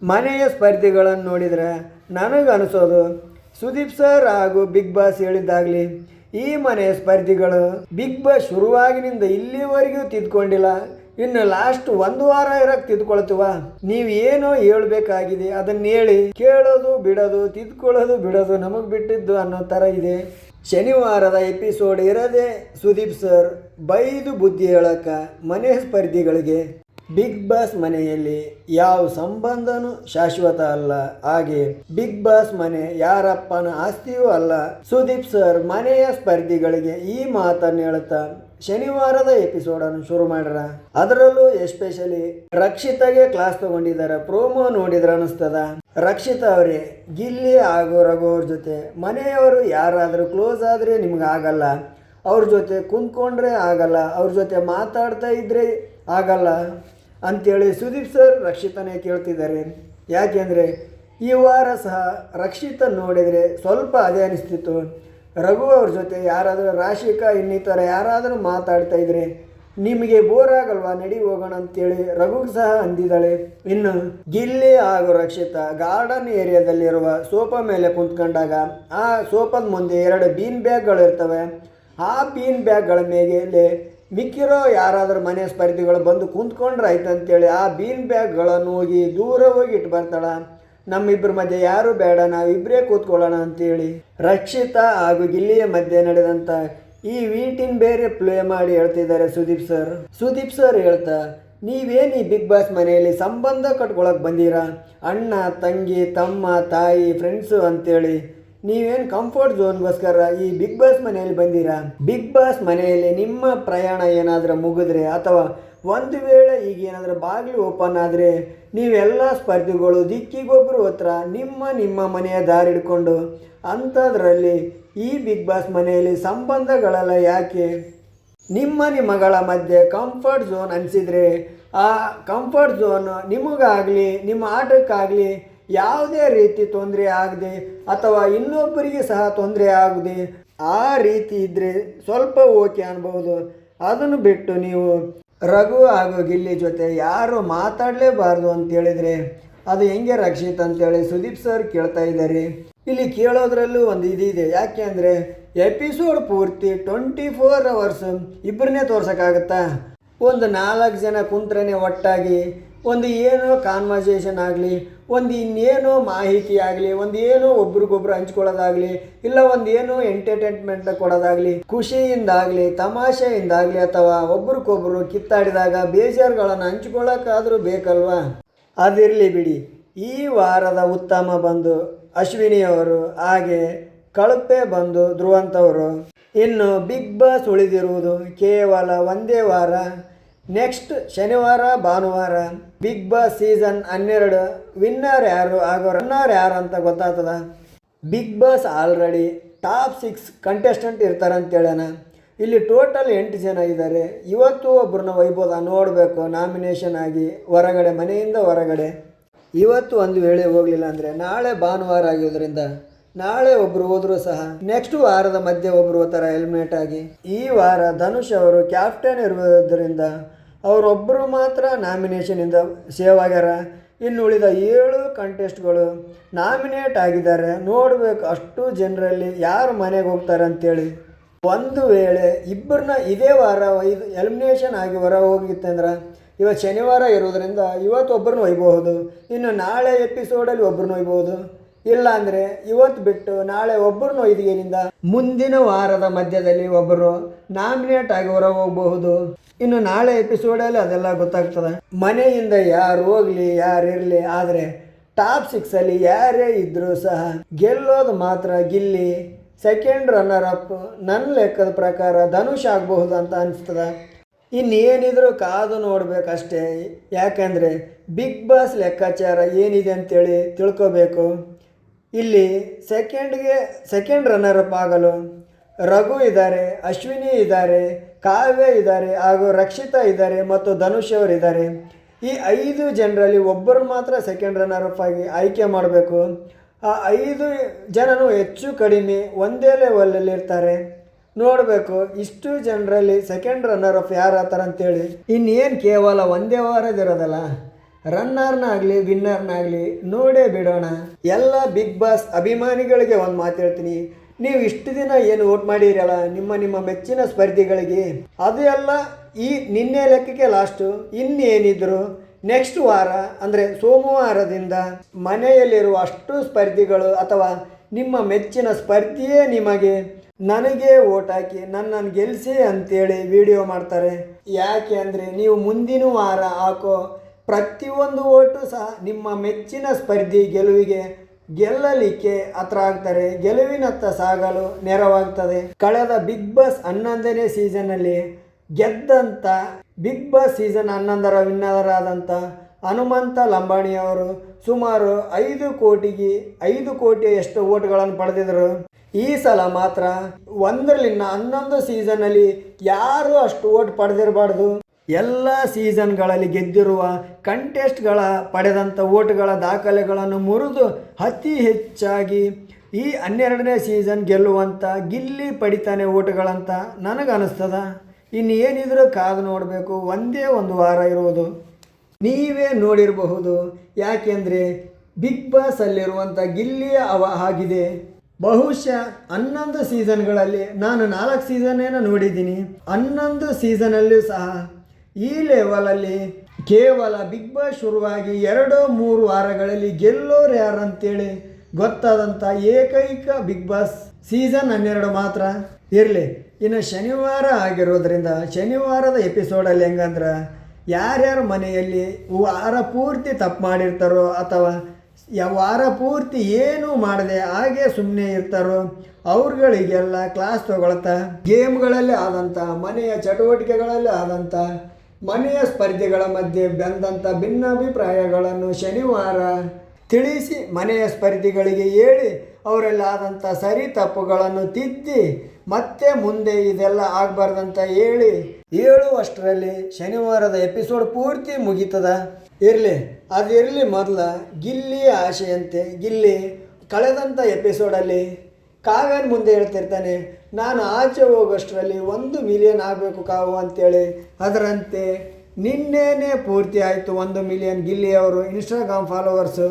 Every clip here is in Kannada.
ಮನೆಯ ಸ್ಪರ್ಧಿಗಳನ್ನು ನೋಡಿದರೆ ನನಗನ್ನಿಸೋದು ಸುದೀಪ್ ಸರ್ ಹಾಗೂ ಬಿಗ್ ಬಾಸ್ ಹೇಳಿದ್ದಾಗಲಿ ಈ ಮನೆಯ ಸ್ಪರ್ಧಿಗಳು ಬಿಗ್ ಬಾಸ್ ಶುರುವಾಗಿನಿಂದ ಇಲ್ಲಿವರೆಗೂ ತಿದ್ಕೊಂಡಿಲ್ಲ. ಇನ್ನು ಲಾಸ್ಟ್ ಒಂದು ವಾರ ಇರಕ್ಕೆ ತಿದ್ಕೊಳ್ತೀವ. ನೀವು ಏನೋ ಹೇಳ್ಬೇಕಾಗಿದೆ ಅದನ್ನ ಹೇಳಿ, ಕೇಳೋದು ಬಿಡೋದು, ತಿದ್ಕೊಳ್ಳೋದು ಬಿಡೋದು ನಮಗೆ ಬಿಟ್ಟಿದ್ದು ಅನ್ನೋ ಥರ ಇದೆ. ಶನಿವಾರದ ಎಪಿಸೋಡ್ ಇರೋದೇ ಸುದೀಪ್ ಸರ್ ಬೈದು ಬುದ್ಧಿ ಹೇಳಕ್ಕ ಮನೆ ಸ್ಪರ್ಧಿಗಳಿಗೆ. ಬಿಗ್ ಬಾಸ್ ಮನೆಯಲ್ಲಿ ಯಾವ ಸಂಬಂಧನೂ ಶಾಶ್ವತ ಅಲ್ಲ, ಹಾಗೆ ಬಿಗ್ ಬಾಸ್ ಮನೆ ಯಾರಪ್ಪನ ಆಸ್ತಿಯೂ ಅಲ್ಲ. ಸುದೀಪ್ ಸರ್ ಮನೆಯ ಸ್ಪರ್ಧಿಗಳಿಗೆ ಈ ಮಾತನ್ನು ಹೇಳುತ್ತಾ ಶನಿವಾರದ ಎಪಿಸೋಡನ್ನು ಶುರು ಮಾಡ್ಯಾರ. ಅದರಲ್ಲೂ ಎಸ್ಪೆಷಲಿ ರಕ್ಷಿತಾಗೆ ಕ್ಲಾಸ್ ತಗೊಂಡಿದ್ದಾರೆ. ಪ್ರೋಮೋ ನೋಡಿದ್ರೆ ಅನಿಸ್ತದ ರಕ್ಷಿತಾ ಅವರೇ ಗಿಲ್ಲಿ ಹಾಗೂ ರಘು ಅವ್ರ ಜೊತೆ ಮನೆಯವರು ಯಾರಾದರೂ ಕ್ಲೋಸ್ ಆದರೆ ನಿಮ್ಗೆ ಆಗಲ್ಲ, ಅವ್ರ ಜೊತೆ ಕುಂತ್ಕೊಂಡ್ರೆ ಆಗಲ್ಲ, ಅವ್ರ ಜೊತೆ ಮಾತಾಡ್ತಾ ಇದ್ರೆ ಆಗಲ್ಲ ಅಂಥೇಳಿ ಸುದೀಪ್ ಸರ್ ರಕ್ಷಿತನೇ ಕೇಳ್ತಿದ್ದಾರೆ. ಯಾಕೆಂದರೆ ಈ ವಾರ ಸಹ ರಕ್ಷಿತ ನೋಡಿದರೆ ಸ್ವಲ್ಪ ಅದೇ ಅನಿಸ್ತಿತ್ತು. ರಘು ಅವ್ರ ಜೊತೆ ಯಾರಾದರೂ ರಾಶಿಕಾ ಇನ್ನಿತರ ಯಾರಾದರೂ ಮಾತಾಡ್ತಾ ಇದ್ರೆ ನಿಮಗೆ ಬೋರ್ ಆಗಲ್ವಾ, ನಡಿ ಹೋಗೋಣ ಅಂತೇಳಿ ರಘುಗೆ ಸಹ ಅಂದಿದ್ದಾಳೆ. ಇನ್ನು ಗಿಲ್ಲಿ ಹಾಗೂ ರಕ್ಷಿತಾ ಗಾರ್ಡನ್ ಏರಿಯಾದಲ್ಲಿರುವ ಸೋಫಾ ಮೇಲೆ ಕುಂತ್ಕೊಂಡಾಗ ಆ ಸೋಫಾದ ಮುಂದೆ 2 ಬೀನ್ ಬ್ಯಾಗ್ಗಳು ಇರ್ತವೆ. ಆ ಬೀನ್ ಬ್ಯಾಗ್ಗಳ ಮೇಲೆ ಮಿಕ್ಕಿರೋ ಯಾರಾದರೂ ಮನೆ ಸ್ಪರ್ಧಿಗಳು ಬಂದು ಕುಂತ್ಕೊಂಡ್ರೆ ಆಯ್ತು ಅಂತೇಳಿ ಆ ಬೀನ್ ಬ್ಯಾಗ್ಗಳನ್ನು ಹೋಗಿ ದೂರ ಹೋಗಿ ಇಟ್ಟು ಬರ್ತಾಳೆ. ನಮ್ಮಿಬ್ಬರ ಮಧ್ಯೆ ಯಾರು ಬೇಡ, ನಾವಿಬ್ಬರೇ ಕೂತ್ಕೊಳ್ಳೋಣ ಅಂತೇಳಿ ರಕ್ಷಿತಾ ಹಾಗೂ ಗಿಲ್ಲಿಯ ಮಧ್ಯೆ ನಡೆದಂಥ ಈ ವೀಟಿನ್ ಬೇರೆ ಪ್ಲೇ ಮಾಡಿ ಹೇಳ್ತಿದ್ದಾರೆ ಸುದೀಪ್ ಸರ್ ಹೇಳ್ತಾ, ನೀವೇನು ಈ ಬಿಗ್ ಬಾಸ್ ಮನೆಯಲ್ಲಿ ಸಂಬಂಧ ಕಟ್ಕೊಳಕ್ಕೆ ಬಂದೀರಾ, ಅಣ್ಣ ತಂಗಿ ತಮ್ಮ ತಾಯಿ ಫ್ರೆಂಡ್ಸು ಅಂತೇಳಿ ನೀವೇನು ಕಂಫರ್ಟ್ ಝೋನ್ಗೋಸ್ಕರ ಈ ಬಿಗ್ ಬಾಸ್ ಮನೆಯಲ್ಲಿ ಬಂದೀರಾ? ಬಿಗ್ ಬಾಸ್ ಮನೆಯಲ್ಲಿ ನಿಮ್ಮ ಪ್ರಯಾಣ ಏನಾದರೂ ಮುಗಿದ್ರೆ ಅಥವಾ ಒಂದು ವೇಳೆ ಈಗ ಏನಾದರೂ ಬಾಗಿಲು ಓಪನ್ ಆದರೆ ನೀವೆಲ್ಲ ಸ್ಪರ್ಧಿಗಳು ದಿಕ್ಕಿಗೊಬ್ಬರು ಹತ್ರ ನಿಮ್ಮ ಮನೆಯ ದಾರಿ ಹಿಡ್ಕೊಂಡು ಅಂಥದ್ರಲ್ಲಿ ಈ ಬಿಗ್ ಬಾಸ್ ಮನೆಯಲ್ಲಿ ಸಂಬಂಧಗಳೆಲ್ಲ ಯಾಕೆ? ನಿಮ್ಮಗಳ ಮಧ್ಯೆ ಕಂಫರ್ಟ್ ಝೋನ್ ಅನಿಸಿದರೆ ಆ ಕಂಫರ್ಟ್ ಝೋನ್ ನಿಮಗಾಗಲಿ ನಿಮ್ಮ ಆಟಕ್ಕಾಗಲಿ ಯಾವುದೇ ರೀತಿ ತೊಂದರೆ ಆಗದೆ ಅಥವಾ ಇನ್ನೊಬ್ಬರಿಗೆ ಸಹ ತೊಂದರೆ ಆಗದೆ ಆ ರೀತಿ ಇದ್ದರೆ ಸ್ವಲ್ಪ ಓಕೆ ಅನ್ಬೋದು. ಅದನ್ನು ಬಿಟ್ಟು ನೀವು ರಘು ಹಾಗೂ ಗಿಲ್ಲಿ ಜೊತೆ ಯಾರು ಮಾತಾಡಲೇಬಾರ್ದು ಅಂತೇಳಿದರೆ ಅದು ಹೆಂಗೆ ರಕ್ಷಿತ್ ಅಂತೇಳಿ ಸುದೀಪ್ ಸರ್ ಕೇಳ್ತಾ ಇದ್ದಾರೆ. ಇಲ್ಲಿ ಕೇಳೋದ್ರಲ್ಲೂ ಒಂದು ಇದಿದೆ. ಯಾಕೆ ಅಂದರೆ ಎಪಿಸೋಡ್ ಪೂರ್ತಿ 24 hours ಇಬ್ಬರನ್ನೇ ತೋರ್ಸೋಕ್ಕಾಗತ್ತಾ? ಒಂದು 4 ಜನ ಕುಂತ್ರೇ ಒಟ್ಟಾಗಿ ಒಂದು ಏನೋ ಕಾನ್ವರ್ಸೇಷನ್ ಆಗಲಿ, ಒಂದು ಇನ್ನೇನೋ ಮಾಹಿತಿ ಆಗಲಿ, ಒಂದು ಏನೋ ಒಬ್ರಿಗೊಬ್ರು ಹಂಚ್ಕೊಳ್ಳೋದಾಗಲಿ, ಇಲ್ಲ ಒಂದು ಏನೋ ಎಂಟರ್ಟೈನ್ಮೆಂಟ್ ಕೊಡೋದಾಗಲಿ, ಖುಷಿಯಿಂದಾಗಲಿ ತಮಾಷೆಯಿಂದಾಗಲಿ ಅಥವಾ ಒಬ್ರಿಗೊಬ್ರು ಕಿತ್ತಾಡಿದಾಗ ಬೇಜಾರುಗಳನ್ನು ಹಂಚ್ಕೊಳ್ಳೋಕ್ಕಾದರೂ ಬೇಕಲ್ವಾ? ಅದಿರಲಿ ಬಿಡಿ. ಈ ವಾರದ ಉತ್ತಮ ಬಂದು ಅಶ್ವಿನಿಯವರು, ಹಾಗೆ ಕಳಪೆ ಬಂದು ಧ್ರುವಂತವರು. ಇನ್ನು ಬಿಗ್ ಬಾಸ್ ಉಳಿದಿರುವುದು ಕೇವಲ ಒಂದೇ ವಾರ. ನೆಕ್ಸ್ಟ್ ಶನಿವಾರ ಭಾನುವಾರ ಬಿಗ್ ಬಾಸ್ ಸೀಸನ್ 12 ವಿನ್ನರ್ ಯಾರು ಹಾಗೂ ರನ್ನರ್ ಯಾರು ಅಂತ ಗೊತ್ತಾಗ್ತದ. Bigg Boss already top 6 contestant ಇರ್ತಾರಂತೇಳೋಣ. ಇಲ್ಲಿ ಟೋಟಲ್ 8 ಜನ ಇದ್ದಾರೆ. ಇವತ್ತು ಒಬ್ಬರನ್ನ ಒಯ್ಬೋದ ನೋಡಬೇಕು, ನಾಮಿನೇಷನ್ ಆಗಿ ಹೊರಗಡೆ, ಮನೆಯಿಂದ ಹೊರಗಡೆ. ಇವತ್ತು ಒಂದು ವೇಳೆ ಹೋಗಲಿಲ್ಲ ಅಂದರೆ ನಾಳೆ ಭಾನುವಾರ ಆಗಿರೋದ್ರಿಂದ ನಾಳೆ ಒಬ್ಬರು ಹೋದರೂ ಸಹ ನೆಕ್ಸ್ಟ್ ವಾರದ ಮಧ್ಯೆ ಒಬ್ಬರು ಹೋಗ್ತಾರ ಎಲಿಮಿನೇಟ್ ಆಗಿ. ಈ ವಾರ ಧನುಷ್ ಅವರು ಕ್ಯಾಪ್ಟನ್ ಇರುವುದರಿಂದ ಅವರೊಬ್ಬರು ಮಾತ್ರ ನಾಮಿನೇಷನಿಂದ ಸೇವ್ ಆಗ್ಯಾರ. ಇನ್ನು ಉಳಿದ 7 ಕಂಟೆಸ್ಟ್ಗಳು ನಾಮಿನೇಟ್ ಆಗಿದ್ದಾರೆ. ನೋಡಬೇಕು ಅಷ್ಟು ಜನರಲ್ಲಿ ಯಾರು ಮನೆಗೆ ಹೋಗ್ತಾರೆ ಅಂತೇಳಿ. ಒಂದು ವೇಳೆ ಇಬ್ಬರನ್ನ ಇದೇ ವಾರ ಎಲಿಮಿನೇಷನ್ ಆಗಿ ಹೊರ ಹೋಗಿತ್ತಂದ್ರೆ ಇವತ್ತು ಶನಿವಾರ ಇರೋದ್ರಿಂದ ಇವತ್ತು ಒಬ್ಬರನ್ನ ಒಯ್ಬಹುದು, ಇನ್ನು ನಾಳೆ ಎಪಿಸೋಡಲ್ಲಿ ಒಬ್ಬರನ್ನ ಒಯ್ಬೋದು. ಇಲ್ಲ ಅಂದರೆ ಇವತ್ತು ಬಿಟ್ಟು ನಾಳೆ ಒಬ್ಬರನ್ನ ಒಯ್ದಿಗೆಯಿಂದ ಮುಂದಿನ ವಾರದ ಮಧ್ಯದಲ್ಲಿ ಒಬ್ಬರು ನಾಮಿನೇಟ್ ಆಗಿ ಹೊರ ಹೋಗಬಹುದು. ಇನ್ನು ನಾಳೆ ಎಪಿಸೋಡಲ್ಲಿ ಅದೆಲ್ಲ ಗೊತ್ತಾಗ್ತದೆ. ಮನೆಯಿಂದ ಯಾರು ಹೋಗಲಿ ಯಾರು ಇರಲಿ, ಆದರೆ ಟಾಪ್ 6 ಯಾರೇ ಇದ್ದರೂ ಸಹ ಗೆಲ್ಲೋದು ಮಾತ್ರ ಗಿಲ್ಲಿ. ಸೆಕೆಂಡ್ ರನ್ನರ್ ಅಪ್ ನನ್ನ ಲೆಕ್ಕದ ಪ್ರಕಾರ ಧನುಷ್ ಆಗಬಹುದು ಅಂತ ಅನಿಸ್ತದೆ. ಇನ್ನೇನಿದ್ರು ಕಾದು ನೋಡಬೇಕಷ್ಟೇ. ಯಾಕಂದರೆ ಬಿಗ್ ಬಾಸ್ ಲೆಕ್ಕಾಚಾರ ಏನಿದೆ ಅಂತೇಳಿ ತಿಳ್ಕೋಬೇಕು. ಇಲ್ಲಿ ಸೆಕೆಂಡ್ ರನ್ನರ್ ಅಪ್ ಆಗಲು ರಘು ಇದ್ದಾರೆ, ಅಶ್ವಿನಿ ಇದ್ದಾರೆ, ಕಾವ್ಯ ಇದ್ದಾರೆ, ಹಾಗೂ ರಕ್ಷಿತಾ ಇದ್ದಾರೆ ಮತ್ತು ಧನುಷ್ ಅವರು ಇದ್ದಾರೆ. ಈ 5 ಜನರಲ್ಲಿ ಒಬ್ಬರು ಮಾತ್ರ ಸೆಕೆಂಡ್ ರನ್ನರ್ ಅಪ್ ಆಗಿ ಆಯ್ಕೆ ಮಾಡಬೇಕು. ಆ 5 ಜನನು ಹೆಚ್ಚು ಕಡಿಮೆ ಒಂದೇ ಲೆವೆಲಲ್ಲಿ ಇರ್ತಾರೆ. ನೋಡಬೇಕು ಇಷ್ಟು ಜನರಲ್ಲಿ ಸೆಕೆಂಡ್ ರನ್ನರ್ ಅಪ್ ಯಾರು ಆತಾರ ಅಂತೇಳಿ. ಇನ್ನೇನು ಕೇವಲ ಒಂದೇ ವಾರದಿರೋದಲ್ಲ. ರನ್ನರ್ನಾಗಲಿ ವಿನ್ನರ್ನಾಗಲಿ ನೋಡೇ ಬಿಡೋಣ. ಎಲ್ಲ ಬಿಗ್ ಬಾಸ್ ಅಭಿಮಾನಿಗಳಿಗೆ ಒಂದು ಮಾತು ಹೇಳ್ತೀನಿ, ನೀವು ಇಷ್ಟು ದಿನ ಏನು ವೋಟ್ ಮಾಡಿರಲ್ಲ ನಿಮ್ಮ ಮೆಚ್ಚಿನ ಸ್ಪರ್ಧಿಗಳಿಗೆ, ಅದು ಎಲ್ಲ ಈ ನಿನ್ನೆ ಲೆಕ್ಕಕ್ಕೆ ಲಾಸ್ಟು. ಇನ್ನೇನಿದ್ರು ನೆಕ್ಸ್ಟ್ ವಾರ ಅಂದರೆ ಸೋಮವಾರದಿಂದ ಮನೆಯಲ್ಲಿರುವ ಅಷ್ಟು ಸ್ಪರ್ಧಿಗಳು ಅಥವಾ ನಿಮ್ಮ ಮೆಚ್ಚಿನ ಸ್ಪರ್ಧಿಯೇ ನಿಮಗೆ ನನಗೆ ವೋಟ್ ಹಾಕಿ ನನ್ನನ್ನು ಗೆಲ್ಲಿಸಿ ಅಂತೇಳಿ ವಿಡಿಯೋ ಮಾಡ್ತಾರೆ. ಯಾಕೆ ಅಂದರೆ ನೀವು ಮುಂದಿನ ವಾರ ಹಾಕೋ ಪ್ರತಿಯೊಂದು ಓಟು ಸಹ ನಿಮ್ಮ ಮೆಚ್ಚಿನ ಸ್ಪರ್ಧಿ ಗೆಲ್ಲಲಿಕ್ಕೆ ಹತ್ರ ಆಗ್ತಾರೆ, ಗೆಲುವಿನತ್ತ ಸಾಗಲು ನೆರವಾಗ್ತದೆ. ಕಳೆದ ಬಿಗ್ ಬಾಸ್ 11ನೇ ಸೀಸನ್ನಲ್ಲಿ ಗೆದ್ದಂಥ ಬಿಗ್ ಬಾಸ್ ಸೀಸನ್ 11ರ ವಿನ್ನರ್ ಆದಂಥ ಹನುಮಂತ ಲಂಬಾಣಿಯವರು ಸುಮಾರು 5 ಕೋಟಿಯಷ್ಟು ಓಟ್ಗಳನ್ನು ಪಡೆದಿದ್ದರು. ಈ ಸಲ ಮಾತ್ರ 1ರಿಂದ 11 ಸೀಸನ್ನಲ್ಲಿ ಯಾರೂ ಅಷ್ಟು ಓಟ್ ಪಡೆದಿರಬಾರ್ದು. ಎಲ್ಲ ಸೀಸನ್ಗಳಲ್ಲಿ ಗೆದ್ದಿರುವ ಕಂಟೆಸ್ಟ್ಗಳ ಪಡೆದಂಥ ಓಟ್ಗಳ ದಾಖಲೆಗಳನ್ನು ಮುರಿದು ಅತಿ ಹೆಚ್ಚಾಗಿ ಈ 12ನೇ ಸೀಸನ್ ಗೆಲ್ಲುವಂಥ ಗಿಲ್ಲಿ ಪಡಿತಾನೆ ಓಟ್ಗಳಂತ ನನಗನ್ನಿಸ್ತದ. ಇನ್ನೇನಿದ್ರೂ ಕಾದು ನೋಡಬೇಕು, ಒಂದೇ ಒಂದು ವಾರ ಇರುವುದು. ನೀವೇ ನೋಡಿರಬಹುದು, ಯಾಕೆಂದರೆ ಬಿಗ್ ಬಾಸಲ್ಲಿರುವಂಥ ಗಿಲ್ಲಿಯ ಆಗಿದೆ. ಬಹುಶಃ 11 ಸೀಸನ್ಗಳಲ್ಲಿ ನಾನು 4 ಸೀಸನ್ನೇನೋ ನೋಡಿದ್ದೀನಿ. 11 ಸೀಸನಲ್ಲೂ ಸಹ ಈ ಲೆವೆಲಲ್ಲಿ ಕೇವಲ ಬಿಗ್ ಬಾಸ್ ಶುರುವಾಗಿ 2-3 ವಾರಗಳಲ್ಲಿ ಗೆಲ್ಲೋರು ಯಾರು ಅಂತೇಳಿ ಗೊತ್ತಾದಂಥ ಏಕೈಕ ಬಿಗ್ ಬಾಸ್ ಸೀಸನ್ 12 ಮಾತ್ರ. ಇರಲಿ, ಇನ್ನು ಶನಿವಾರ ಆಗಿರೋದ್ರಿಂದ ಶನಿವಾರದ ಎಪಿಸೋಡಲ್ಲಿ ಹೆಂಗಂದ್ರೆ ಯಾರ್ಯಾರ ಮನೆಯಲ್ಲಿ ವಾರ ಪೂರ್ತಿ ತಪ್ಪು ಮಾಡಿರ್ತಾರೋ ಅಥವಾ ವಾರ ಪೂರ್ತಿ ಏನೂ ಮಾಡದೆ ಹಾಗೆ ಸುಮ್ಮನೆ ಇರ್ತಾರೋ ಅವ್ರುಗಳಿಗೆಲ್ಲ ಕ್ಲಾಸ್ ತಗೊಳ್ತಾ ಗೇಮ್ಗಳಲ್ಲಿ ಆದಂಥ ಮನೆಯ ಚಟುವಟಿಕೆಗಳಲ್ಲಿ ಆದಂಥ ಮನೆಯ ಸ್ಪರ್ಧೆಗಳ ಮಧ್ಯೆ ಬಂದಂಥ ಭಿನ್ನಾಭಿಪ್ರಾಯಗಳನ್ನು ಶನಿವಾರ ತಿಳಿಸಿ ಮನೆಯ ಸ್ಪರ್ಧಿಗಳಿಗೆ ಹೇಳಿ ಅವರೆಲ್ಲ ಆದಂಥ ಸರಿ ತಪ್ಪುಗಳನ್ನು ತಿದ್ದಿ ಮತ್ತೆ ಮುಂದೆ ಇದೆಲ್ಲ ಆಗಬಾರ್ದಂತ ಹೇಳುವಷ್ಟರಲ್ಲಿ ಶನಿವಾರದ ಎಪಿಸೋಡ್ ಪೂರ್ತಿ ಮುಗೀತದ. ಅದಿರಲಿ ಮೊದಲ ಗಿಲ್ಲಿಯ ಆಶೆಯಂತೆ ಗಿಲ್ಲಿ ಕಳೆದಂಥ ಎಪಿಸೋಡಲ್ಲಿ ಕಾವ್ಯನ ಮುಂದೆ ಹೇಳ್ತಿರ್ತಾನೆ, ನಾನು ಆಚೆ ಹೋಗೋಷ್ಟರಲ್ಲಿ 1 ಮಿಲಿಯನ್ ಆಗಬೇಕು ಕಾವು ಅಂತೇಳಿ. ಅದರಂತೆ ನಿನ್ನೆನೇ ಪೂರ್ತಿ ಆಯಿತು 1 ಮಿಲಿಯನ್ ಗಿಲ್ಲಿಯವರು ಇನ್ಸ್ಟಾಗ್ರಾಮ್ ಫಾಲೋವರ್ಸು.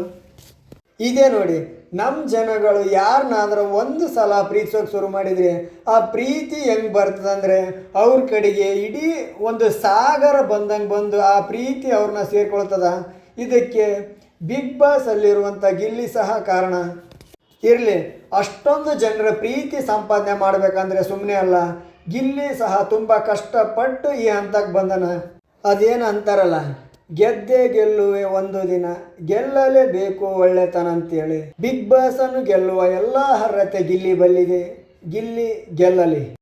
ಇದೇ ನೋಡಿ, ನಮ್ಮ ಜನಗಳು ಯಾರನ್ನಾದರೂ ಒಂದು ಸಲ ಪ್ರೀತಿಸೋಕೆ ಶುರು ಮಾಡಿದರೆ ಆ ಪ್ರೀತಿ ಹೆಂಗೆ ಬರ್ತದಂದರೆ ಅವ್ರ ಕಡೆಗೆ ಇಡೀ ಒಂದು ಸಾಗರ ಬಂದಂಗೆ ಬಂದು ಆ ಪ್ರೀತಿ ಅವ್ರನ್ನ ಸೇರ್ಕೊಳ್ತದ. ಇದಕ್ಕೆ ಬಿಗ್ ಬಾಸ್ ಅಲ್ಲಿರುವಂಥ ಗಿಲ್ಲಿ ಸಹ ಕಾರಣ. ಇರಲಿ, ಅಷ್ಟೊಂದು ಜನರ ಪ್ರೀತಿ ಸಂಪಾದನೆ ಮಾಡಬೇಕಂದ್ರೆ ಸುಮ್ಮನೆ ಅಲ್ಲ, ಗಿಲ್ಲಿ ಸಹ ತುಂಬ ಕಷ್ಟಪಟ್ಟು ಈ ಹಂತಕ್ಕೆ ಬಂದನ. ಅದೇನು ಅಂತಾರಲ್ಲ, ಗೆದ್ದೇ ಗೆಲ್ಲುವೆ ಒಂದು ದಿನ, ಗೆಲ್ಲಲೇಬೇಕು ಒಳ್ಳೆತನ ಅಂತೇಳಿ. ಬಿಗ್ ಬಾಸನ್ನು ಗೆಲ್ಲುವ ಎಲ್ಲ ಅರ್ಹತೆ ಗಿಲ್ಲಿ ಬಲ್ಲಿದೆ. ಗಿಲ್ಲಿ ಗೆಲ್ಲಲಿ.